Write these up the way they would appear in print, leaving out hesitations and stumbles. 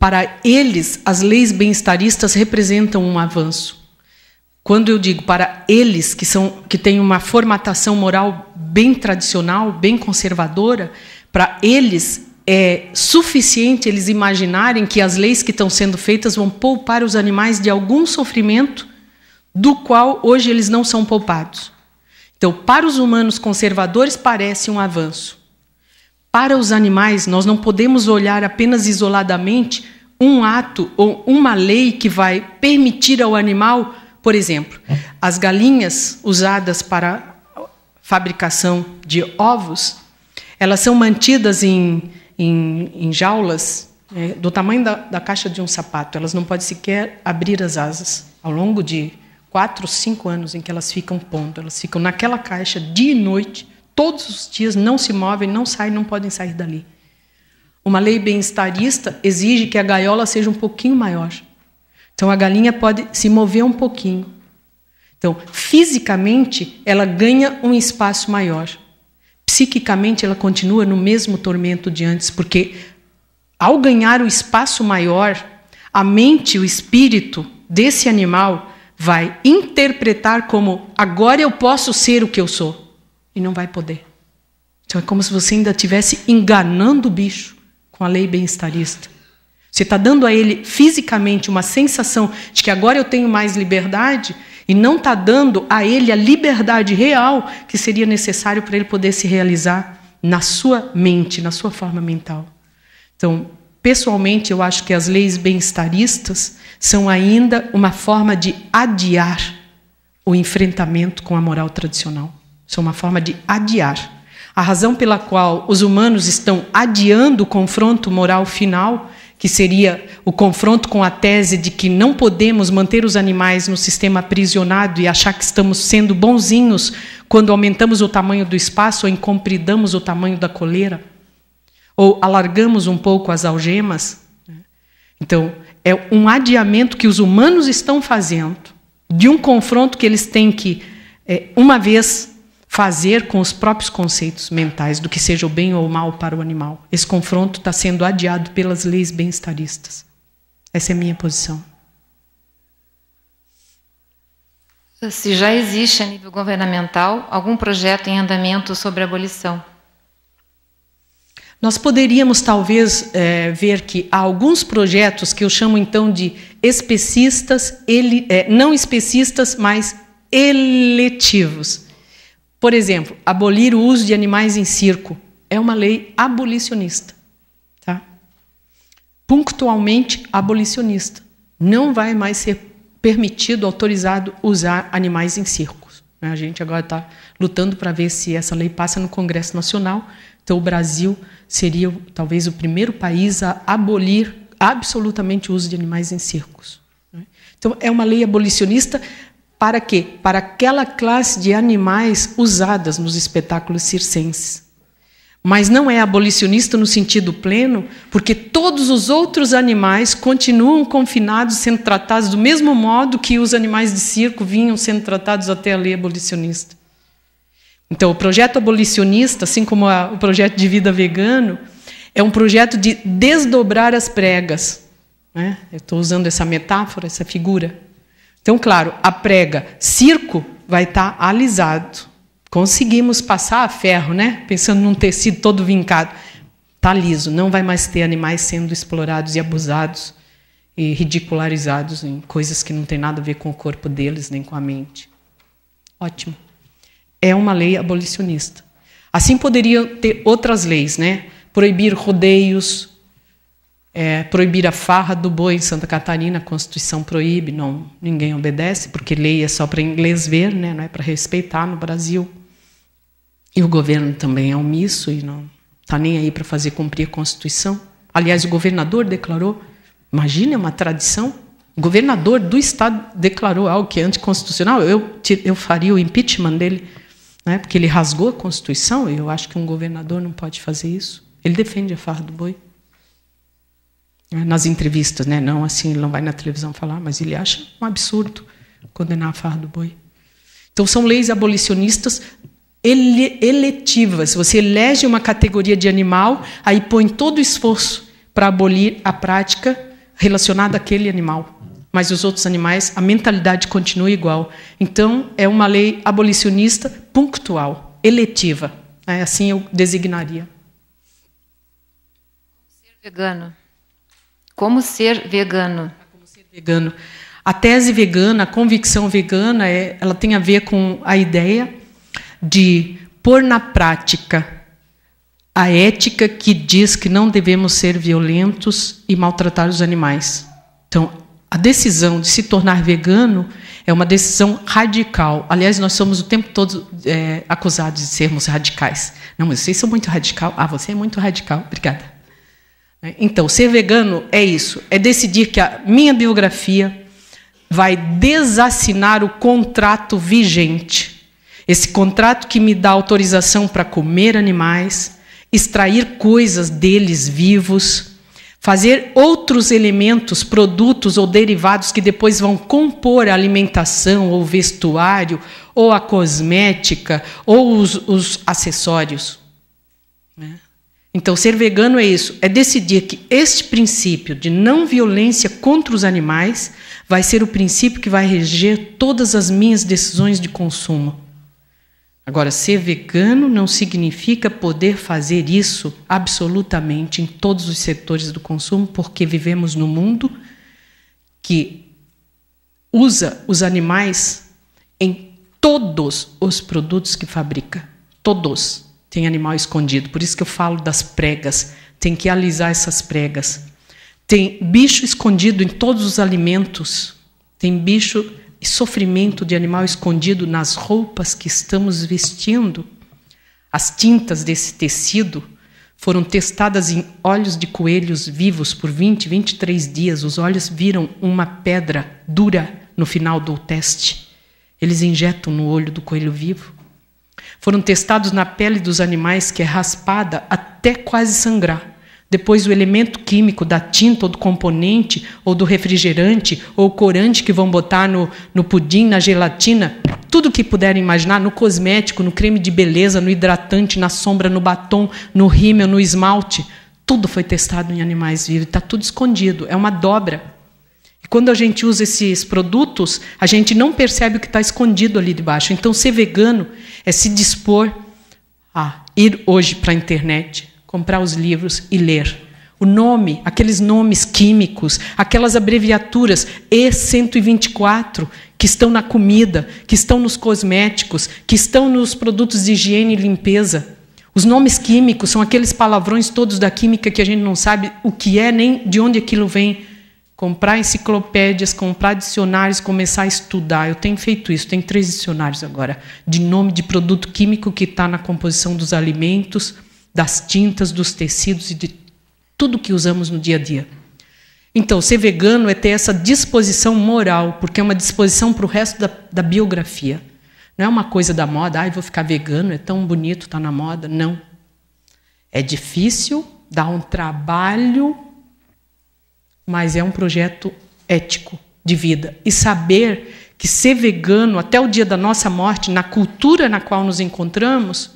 para eles, as leis bem-estaristas representam um avanço. Quando eu digo para eles, que têm uma formatação moral bem tradicional, bem conservadora, para eles é suficiente eles imaginarem que as leis que estão sendo feitas vão poupar os animais de algum sofrimento do qual hoje eles não são poupados. Então, para os humanos conservadores, parece um avanço. Para os animais, nós não podemos olhar apenas isoladamente um ato ou uma lei que vai permitir ao animal, por exemplo, as galinhas usadas para fabricação de ovos, elas são mantidas em jaulas do tamanho da caixa de um sapato. Elas não podem sequer abrir as asas. Ao longo de 4, 5 anos em que elas ficam pondo, elas ficam naquela caixa dia e noite, todos os dias, não se movem, não saem, não podem sair dali. Uma lei bem-estarista exige que a gaiola seja um pouquinho maior. Então, a galinha pode se mover um pouquinho. Então, fisicamente, ela ganha um espaço maior. Psiquicamente, ela continua no mesmo tormento de antes, porque, ao ganhar o espaço maior, a mente, o espírito desse animal vai interpretar como agora eu posso ser o que eu sou. E não vai poder. Então, é como se você ainda estivesse enganando o bicho com a lei bem-estarista. Você está dando a ele fisicamente uma sensação de que agora eu tenho mais liberdade e não está dando a ele a liberdade real que seria necessário para ele poder se realizar na sua mente, na sua forma mental. Então, pessoalmente, eu acho que as leis bem-estaristas são ainda uma forma de adiar o enfrentamento com a moral tradicional. São uma forma de adiar. A razão pela qual os humanos estão adiando o confronto moral final, que seria o confronto com a tese de que não podemos manter os animais no sistema aprisionado e achar que estamos sendo bonzinhos quando aumentamos o tamanho do espaço ou incompridamos o tamanho da coleira, ou alargamos um pouco as algemas. Então, é um adiamento que os humanos estão fazendo de um confronto que eles têm que, uma vez, fazer com os próprios conceitos mentais do que seja o bem ou o mal para o animal. Esse confronto está sendo adiado pelas leis bem-estaristas. Essa é a minha posição. Se já existe a nível governamental algum projeto em andamento sobre a abolição? Nós poderíamos, talvez, ver que há alguns projetos que eu chamo, então, de especistas, não especistas, mas eletivos. Por exemplo, abolir o uso de animais em circo é uma lei abolicionista. Tá? Pontualmente abolicionista. Não vai mais ser permitido, autorizado, usar animais em circos. A gente agora está lutando para ver se essa lei passa no Congresso Nacional. Então, o Brasil seria talvez o primeiro país a abolir absolutamente o uso de animais em circos. Então, é uma lei abolicionista para quê? Para aquela classe de animais usadas nos espetáculos circenses. Mas não é abolicionista no sentido pleno, porque todos os outros animais continuam confinados, sendo tratados do mesmo modo que os animais de circo vinham sendo tratados até a lei abolicionista. Então, o projeto abolicionista, assim como o projeto de vida vegano, é um projeto de desdobrar as pregas. Né? Eu estou usando essa metáfora, essa figura. Então, claro, a prega circo vai estar alisado. Conseguimos passar a ferro, né? Pensando num tecido todo vincado. Está liso, não vai mais ter animais sendo explorados e abusados e ridicularizados em coisas que não têm nada a ver com o corpo deles, nem com a mente. Ótimo. É uma lei abolicionista. Assim poderiam ter outras leis, né? Proibir rodeios, proibir a farra do boi em Santa Catarina, a Constituição proíbe, não, ninguém obedece, porque lei é só para inglês ver, né? Não é para respeitar no Brasil. E o governo também é omisso e não está nem aí para fazer cumprir a Constituição. Aliás, o governador declarou, imagina uma tradição, o governador do estado declarou algo que é anticonstitucional, eu faria o impeachment dele, né? Porque ele rasgou a Constituição, e eu acho que um governador não pode fazer isso. Ele defende a farra do boi. Nas entrevistas, né? Não assim, ele não vai na televisão falar, mas ele acha um absurdo condenar a farra do boi. Então, são leis abolicionistas eletivas. Você elege uma categoria de animal, aí põe todo o esforço para abolir a prática relacionada àquele animal. Mas os outros animais, a mentalidade continua igual. Então, é uma lei abolicionista pontual, eletiva. Assim eu designaria. Ser vegano. Como ser vegano? Como ser vegano. A tese vegana, a convicção vegana, ela tem a ver com a ideia de pôr na prática a ética que diz que não devemos ser violentos e maltratar os animais. Então, a decisão de se tornar vegano é uma decisão radical. Aliás, nós somos o tempo todo acusados de sermos radicais. Não, mas vocês são muito radical. Ah, você é muito radical. Obrigada. Então, ser vegano é isso. É decidir que a minha biografia vai desassinar o contrato vigente. Esse contrato que me dá autorização para comer animais, extrair coisas deles vivos, fazer outros elementos, produtos ou derivados que depois vão compor a alimentação, ou o vestuário, ou a cosmética, ou os acessórios. Então, ser vegano é isso, é decidir que este princípio de não violência contra os animais vai ser o princípio que vai reger todas as minhas decisões de consumo. Agora, ser vegano não significa poder fazer isso absolutamente em todos os setores do consumo, porque vivemos num mundo que usa os animais em todos os produtos que fabrica. Todos têm animal escondido. Por isso que eu falo das pregas. Tem que alisar essas pregas. Tem bicho escondido em todos os alimentos. Tem bicho e sofrimento de animal escondido nas roupas que estamos vestindo. As tintas desse tecido foram testadas em olhos de coelhos vivos por 20, 23 dias. Os olhos viram uma pedra dura no final do teste. Eles injetam no olho do coelho vivo. Foram testados na pele dos animais, que é raspada até quase sangrar. Depois, o elemento químico da tinta, ou do componente, ou do refrigerante, ou corante que vão botar no pudim, na gelatina, tudo que puderem imaginar, no cosmético, no creme de beleza, no hidratante, na sombra, no batom, no rímel, no esmalte, tudo foi testado em animais vivos, está tudo escondido, é uma dobra. E quando a gente usa esses produtos, a gente não percebe o que está escondido ali debaixo. Então, ser vegano é se dispor a ir hoje para a internet, comprar os livros e ler. O nome, aqueles nomes químicos, aquelas abreviaturas E124 que estão na comida, que estão nos cosméticos, que estão nos produtos de higiene e limpeza. Os nomes químicos são aqueles palavrões todos da química que a gente não sabe o que é nem de onde aquilo vem. Comprar enciclopédias, comprar dicionários, começar a estudar. Eu tenho feito isso, tenho 3 dicionários agora, de nome de produto químico que está na composição dos alimentos, das tintas, dos tecidos e de tudo que usamos no dia a dia. Então, ser vegano é ter essa disposição moral, porque é uma disposição para o resto da biografia. Não é uma coisa da moda, vou ficar vegano, é tão bonito, está na moda. Não. É difícil, dá um trabalho, mas é um projeto ético de vida. E saber que ser vegano, até o dia da nossa morte, na cultura na qual nos encontramos,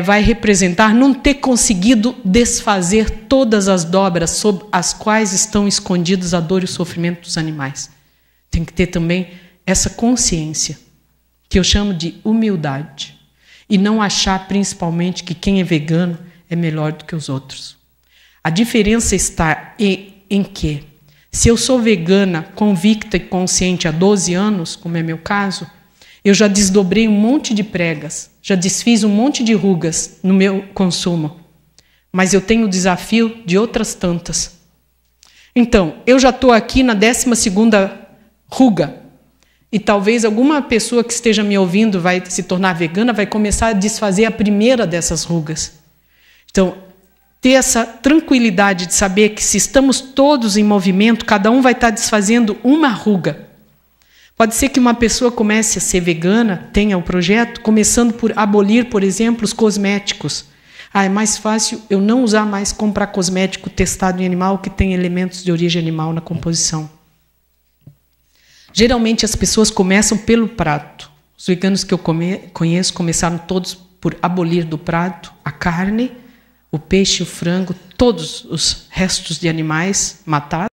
vai representar não ter conseguido desfazer todas as dobras sob as quais estão escondidos a dor e o sofrimento dos animais. Tem que ter também essa consciência, que eu chamo de humildade, e não achar principalmente que quem é vegano é melhor do que os outros. A diferença está em que, se eu sou vegana, convicta e consciente há 12 anos, como é meu caso, eu já desdobrei um monte de pregas, já desfiz um monte de rugas no meu consumo, mas eu tenho o desafio de outras tantas. Então, eu já estou aqui na 12ª ruga, e talvez alguma pessoa que esteja me ouvindo vai se tornar vegana, vai começar a desfazer a primeira dessas rugas. Então, ter essa tranquilidade de saber que se estamos todos em movimento, cada um vai estar desfazendo uma ruga. Pode ser que uma pessoa comece a ser vegana, tenha o projeto, começando por abolir, por exemplo, os cosméticos. É mais fácil eu não usar mais, comprar cosmético testado em animal que tem elementos de origem animal na composição. Geralmente as pessoas começam pelo prato. Os veganos que eu conheço começaram todos por abolir do prato a carne, o peixe, o frango, todos os restos de animais matados.